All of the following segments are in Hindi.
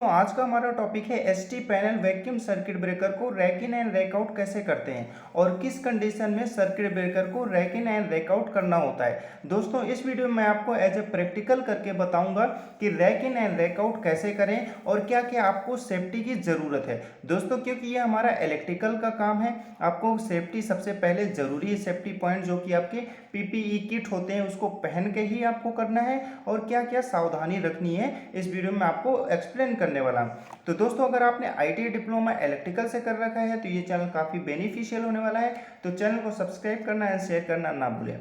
तो आज का हमारा टॉपिक है ST panel vacuum circuit breaker को rack in and rack out कैसे करते हैं और किस कंडीशन में सर्किट ब्रेकर को rack in and rack out करना होता है। दोस्तों इस वीडियो में मैं आपको एज ए प्रैक्टिकल करके बताऊंगा कि rack in and rack out कैसे करें और क्या क्या आपको सेफ्टी की ज़रूरत है। दोस्तों क्योंकि ये हमारा इलेक्ट्रिकल का काम है, आपको सेफ्टी सबसे पहले ज़रूरी है। सेफ्टी पॉइंट जो कि आपके पीपीई किट होते हैं उसको पहन के ही आपको करना है और क्या क्या सावधानी रखनी है इस वीडियो में आपको एक्सप्लेन करने वाला। तो दोस्तों अगर आपने आईटीआई डिप्लोमा इलेक्ट्रिकल से कर रखा है तो ये चैनल काफ़ी बेनिफिशियल होने वाला है, तो चैनल को सब्सक्राइब करना एंड शेयर करना ना भूलें।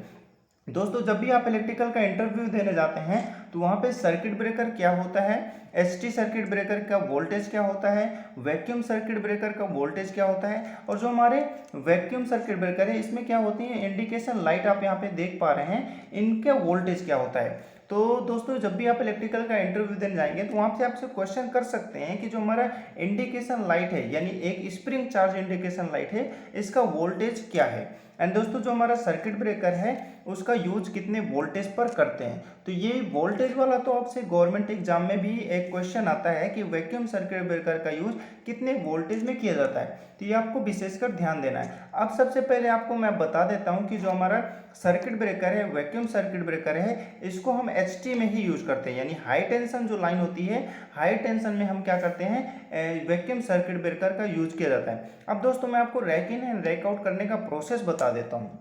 दोस्तों जब भी आप इलेक्ट्रिकल का इंटरव्यू देने जाते हैं तो वहाँ पे सर्किट ब्रेकर क्या होता है, एसटी सर्किट ब्रेकर का वोल्टेज क्या होता है, वैक्यूम सर्किट ब्रेकर का वोल्टेज क्या होता है, और जो हमारे वैक्यूम सर्किट ब्रेकर है इसमें क्या होती है इंडिकेशन लाइट आप यहाँ पे देख पा रहे हैं, इनका वोल्टेज क्या होता है। तो दोस्तों जब भी आप इलेक्ट्रिकल का इंटरव्यू देने जाएंगे तो वहाँ से आपसे क्वेश्चन कर सकते हैं कि जो हमारा इंडिकेशन लाइट है यानी एक स्प्रिंग चार्ज इंडिकेशन लाइट है इसका वोल्टेज क्या है। एंड दोस्तों जो हमारा सर्किट ब्रेकर है उसका यूज कितने वोल्टेज पर करते हैं। तो ये वोल्टेज वाला तो आपसे गवर्नमेंट एग्जाम में भी एक क्वेश्चन आता है कि वैक्यूम सर्किट ब्रेकर का यूज कितने वोल्टेज में किया जाता है, तो ये आपको विशेषकर ध्यान देना है। अब सबसे पहले आपको मैं बता देता हूँ कि जो हमारा सर्किट ब्रेकर है वैक्यूम सर्किट ब्रेकर है इसको हम एचटी में ही यूज करते हैं, यानी हाई टेंशन जो लाइन होती है हाई टेंशन में हम क्या करते हैं वैक्यूम सर्किट ब्रेकर का यूज किया जाता है। अब दोस्तों मैं आपको rack in and rack out करने का प्रोसेस बता देता हूँ।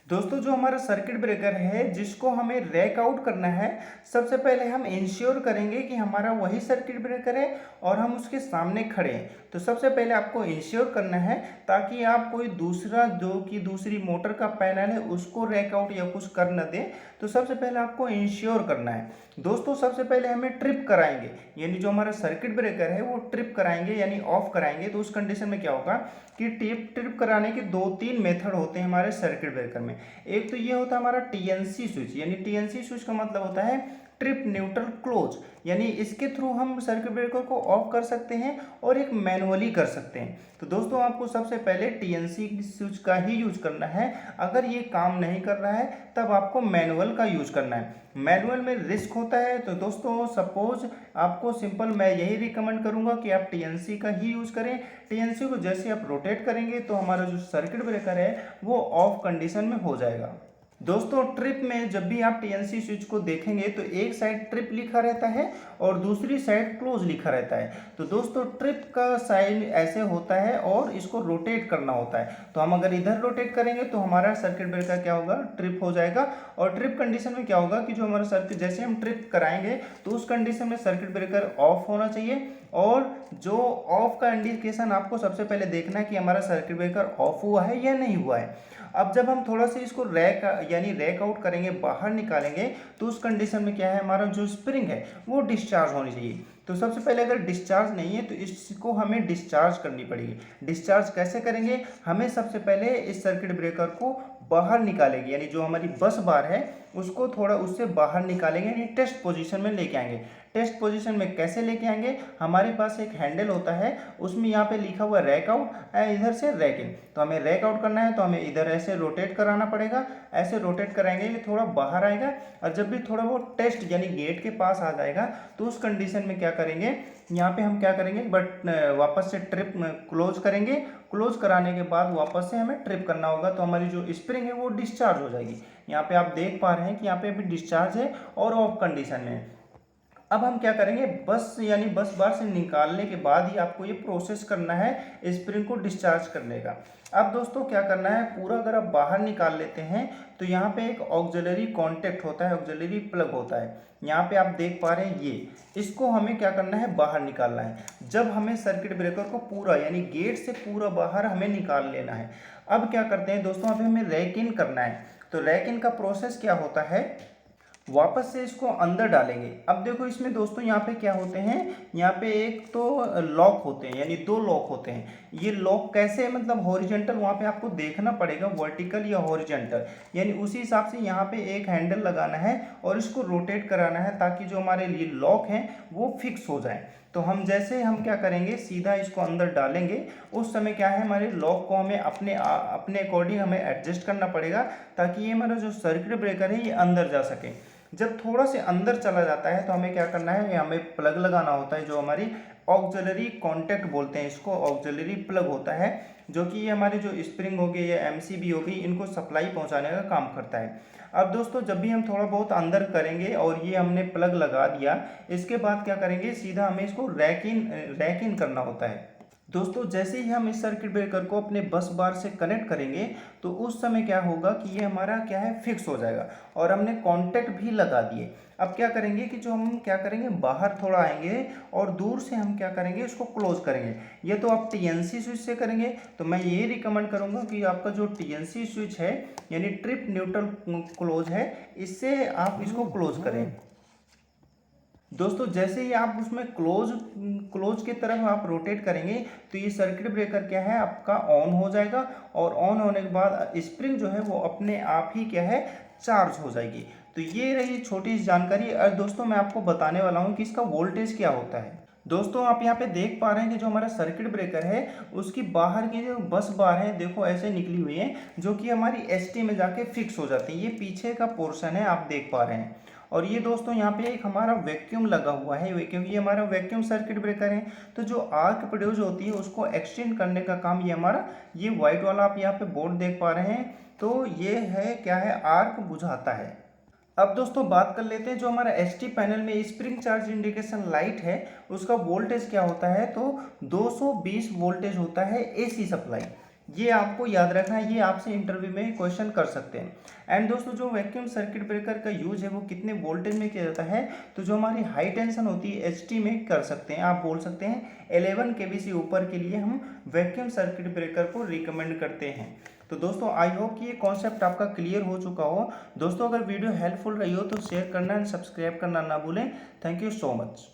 दोस्तों जो हमारा सर्किट ब्रेकर है जिसको हमें रैक आउट करना है, सबसे पहले हम इंश्योर करेंगे कि हमारा वही सर्किट ब्रेकर है और हम उसके सामने खड़े हैं। तो सबसे पहले आपको इंश्योर करना है ताकि आप कोई दूसरा जो कि दूसरी मोटर का पैनल है उसको रैक आउट या कुछ कर न दे, तो सबसे पहले आपको इंश्योर करना है। दोस्तों सबसे पहले हमें ट्रिप कराएंगे, यानी जो हमारा सर्किट ब्रेकर है वो ट्रिप कराएंगे यानी ऑफ कराएंगे। तो उस कंडीशन में क्या होगा कि ट्रिप कराने के 2-3 मेथड होते हैं हमारे सर्किट ब्रेकर में। एक तो ये होता है हमारा टीएनसी स्विच, यानी टीएनसी स्विच का मतलब होता है ट्रिप न्यूट्रल क्लोज, यानी इसके थ्रू हम सर्किट ब्रेकर को ऑफ कर सकते हैं और एक मैनुअली कर सकते हैं। तो दोस्तों आपको सबसे पहले टीएनसी स्विच का ही यूज करना है। अगर ये काम नहीं कर रहा है तब आपको मैनुअल का यूज करना है। मैनुअल में रिस्क होता है, तो दोस्तों सपोज आपको सिंपल मैं यही रिकमेंड करूंगा कि आप टीएनसी का ही यूज करें। टीएनसी को जैसे आप रोटेट करेंगे तो हमारा जो सर्किट ब्रेकर है वो ऑफ कंडीशन में हो जाएगा। दोस्तों ट्रिप में जब भी आप टीएनसी स्विच को देखेंगे तो एक साइड ट्रिप लिखा रहता है और दूसरी साइड क्लोज लिखा रहता है। तो दोस्तों ट्रिप का साइन ऐसे होता है और इसको रोटेट करना होता है। तो हम अगर इधर रोटेट करेंगे तो हमारा सर्किट ब्रेकर क्या होगा, ट्रिप हो जाएगा। और ट्रिप कंडीशन में क्या होगा कि जो हमारा सर्किट जैसे हम ट्रिप कराएंगे तो उस कंडीशन में सर्किट ब्रेकर ऑफ होना चाहिए। और जो ऑफ का इंडिकेशन आपको सबसे पहले देखना है कि हमारा सर्किट ब्रेकर ऑफ हुआ है या नहीं हुआ है। अब जब हम थोड़ा सा इसको रैक आउट करेंगे, बाहर निकालेंगे, तो उस कंडीशन में क्या है हमारा जो स्प्रिंग है वो डिस्चार्ज होनी चाहिए। तो सबसे पहले अगर डिस्चार्ज नहीं है तो इसको हमें डिस्चार्ज करनी पड़ेगी। डिस्चार्ज कैसे करेंगे, हमें सबसे पहले इस सर्किट ब्रेकर को बाहर निकालेंगे, यानी जो हमारी बस बार है उसको थोड़ा उससे बाहर निकालेंगे, यानी टेस्ट पोजीशन में लेके आएंगे। टेस्ट पोजीशन में कैसे लेके आएंगे, हमारे पास एक हैंडल होता है उसमें यहाँ पे लिखा हुआ रैक आउट, इधर से रैक इन। तो हमें रैक आउट करना है तो हमें इधर ऐसे रोटेट कराना पड़ेगा, ऐसे रोटेट कराएंगे ये थोड़ा बाहर आएगा। और जब भी थोड़ा वो टेस्ट यानी गेट के पास आ जाएगा तो उस कंडीशन में क्या करेंगे, यहाँ पे हम क्या करेंगे बट वापस से ट्रिप क्लोज करेंगे। क्लोज कराने के बाद वापस से हमें ट्रिप करना होगा तो हमारी जो स्प्रिंग है वो डिस्चार्ज हो जाएगी। यहाँ पे आप देख पा रहे हैं कि यहाँ पे अभी डिस्चार्ज है और ऑफ कंडीशन में। अब हम क्या करेंगे, बस यानी बस बार से निकालने के बाद ही आपको ये प्रोसेस करना है स्प्रिंग को डिस्चार्ज करने का। अब दोस्तों क्या करना है, पूरा अगर आप बाहर निकाल लेते हैं तो यहाँ पे एक ऑक्सिलरी कॉन्टेक्ट होता है, ऑक्सिलरी प्लग होता है। यहाँ पे आप देख पा रहे हैं ये, इसको हमें क्या करना है बाहर निकालना है। जब हमें सर्किट ब्रेकर को पूरा यानी गेट से पूरा बाहर हमें निकाल लेना है। अब क्या करते हैं दोस्तों, अभी हमें रैक इन करना है। तो रैक इन का प्रोसेस क्या होता है, वापस से इसको अंदर डालेंगे। अब देखो इसमें दोस्तों यहाँ पे क्या होते हैं, यहाँ पे एक तो लॉक होते हैं यानी 2 लॉक होते हैं। ये लॉक कैसे मतलब हॉरिजेंटल वहाँ पे आपको देखना पड़ेगा, वर्टिकल या हॉरिजेंटल, यानी उसी हिसाब से यहाँ पे एक हैंडल लगाना है और इसको रोटेट कराना है ताकि जो हमारे लिए लॉक हैं वो फिक्स हो जाए। तो हम जैसे हम क्या करेंगे सीधा इसको अंदर डालेंगे, उस समय क्या है हमारे लॉक को हमें अपने अकॉर्डिंग हमें एडजस्ट करना पड़ेगा ताकि ये हमारा जो सर्किट ब्रेकर है ये अंदर जा सके। जब थोड़ा से अंदर चला जाता है तो हमें क्या करना है, हमें प्लग लगाना होता है, जो हमारी ऑक्सिलरी कॉन्टैक्ट बोलते हैं इसको, ऑक्सिलरी प्लग होता है, जो कि ये हमारे जो स्प्रिंग हो गई या एमसीबी हो गई, इनको सप्लाई पहुंचाने का काम करता है। अब दोस्तों जब भी हम थोड़ा बहुत अंदर करेंगे और ये हमने प्लग लगा दिया, इसके बाद क्या करेंगे, सीधा हमें इसको रैक इन करना होता है। दोस्तों जैसे ही हम इस सर्किट ब्रेकर को अपने बस बार से कनेक्ट करेंगे तो उस समय क्या होगा कि ये हमारा क्या है, फिक्स हो जाएगा और हमने कॉन्टैक्ट भी लगा दिए। अब क्या करेंगे कि जो हम क्या करेंगे, बाहर थोड़ा आएंगे और दूर से हम क्या करेंगे, इसको क्लोज करेंगे। ये तो आप टीएनसी स्विच से करेंगे, तो मैं ये रिकमेंड करूंगा कि आपका जो टीएनसी स्विच है यानी ट्रिप न्यूट्रल क्लोज है, इससे आप इसको क्लोज करें। दोस्तों जैसे ही आप उसमें क्लोज की तरफ आप रोटेट करेंगे तो ये सर्किट ब्रेकर क्या है, आपका ऑन हो जाएगा और ऑन होने के बाद स्प्रिंग जो है वो अपने आप ही क्या है, चार्ज हो जाएगी। तो ये रही छोटी सी जानकारी। और दोस्तों मैं आपको बताने वाला हूँ कि इसका वोल्टेज क्या होता है। दोस्तों आप यहाँ पे देख पा रहे हैं कि जो हमारा सर्किट ब्रेकर है उसकी बाहर की जो बस बार है देखो ऐसे निकली हुई है, जो कि हमारी एसटी में जाके फिक्स हो जाती है। ये पीछे का पोर्शन है, आप देख पा रहे हैं। और ये दोस्तों यहाँ पे एक हमारा वैक्यूम लगा हुआ है, क्योंकि ये हमारा वैक्यूम सर्किट ब्रेकर है। तो जो आर्क प्रोड्यूस होती है उसको एक्सटेंड करने का काम ये हमारा, ये व्हाइट वाला आप यहाँ पे बोर्ड देख पा रहे हैं, तो ये है क्या है, आर्क बुझाता है। अब दोस्तों बात कर लेते हैं जो हमारा एसटी पैनल में स्प्रिंग चार्ज इंडिकेशन लाइट है उसका वोल्टेज क्या होता है। तो 220 वोल्टेज होता है एसी सप्लाई। ये आपको याद रखना है, ये आपसे इंटरव्यू में क्वेश्चन कर सकते हैं। एंड दोस्तों जो वैक्यूम सर्किट ब्रेकर का यूज है वो कितने वोल्टेज में किया जाता है, तो जो हमारी हाई टेंशन होती है एचटी में कर सकते हैं, आप बोल सकते हैं 11 kV से ऊपर के लिए हम वैक्यूम सर्किट ब्रेकर को रिकमेंड करते हैं। तो दोस्तों आई होप कि ये कॉन्सेप्ट आपका क्लियर हो चुका हो। दोस्तों अगर वीडियो हेल्पफुल रही हो तो शेयर करना एंड सब्सक्राइब करना ना भूलें। Thank you so much.